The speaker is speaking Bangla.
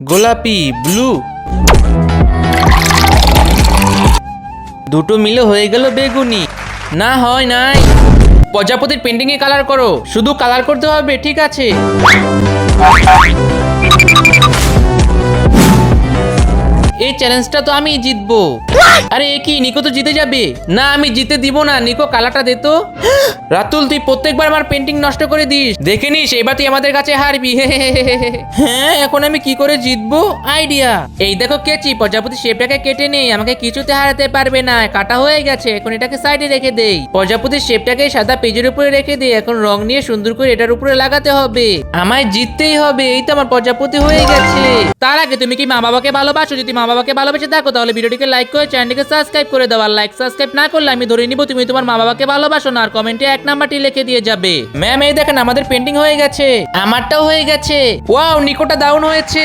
গোলাপি ব্লু, দুটো মিলে হয়ে গেল বেগুনি। না হয় নাই। প্রজাপতির পেন্টিং এ কালার করো, শুধু কালার করতে হবে, ঠিক আছে? এই চ্যালেঞ্জটা তো আমি জিতবো। আরে এ কি, নিকো তো জিতে যাবে। না, আমি জিতে দিব না। নিকো কালারটা দে তো। রাতুল, তুই প্রত্যেকবার আমার পেন্টিং নষ্ট করে দিস। দেখে নিস, এবার তুই আমাদের কাছে হারবি। হ্যাঁ, এখন আমি কি করে জিতবো? আইডিয়া। এই দেখো কেচি, প্রজাপতি শেপটাকে কেটে নেই, আমাকে কিছুতে হারাতে পারবে না। কাটা হয়ে গেছে, এখন এটাকে সাইডে রেখে দেই। প্রজাপতির শেপটাকে সাদা পেজের উপরে রেখে দেই। এখন রং নিয়ে সুন্দর করে এটার উপরে লাগাতে হবে। আমায় জিততেই হবে। এই তো আমার প্রজাপতি হয়ে গেছে। তার আগে তুমি কি মা বাবাকে ভালোবাসো? যদি মা বাবাকে ভালোবেসে থাকো তাহলে ভিডিওটিকে লাইক করে চ্যানেলটিকে সাবস্ক্রাইব করে দাও। আর লাইক সাবস্ক্রাইব না করলে আমি ধরে নিব তুমি তোমার মা বাবাকে ভালোবাসো না। আর কমেন্টে 1 নাম্বারটি লিখে দিয়ে যাবে। ম্যাম, এই দেখেন আমাদের পেন্টিং হয়ে গেছে। আমারটাও হয়ে গেছে। ওয়াও, নিকোটা দারুণ হয়েছে।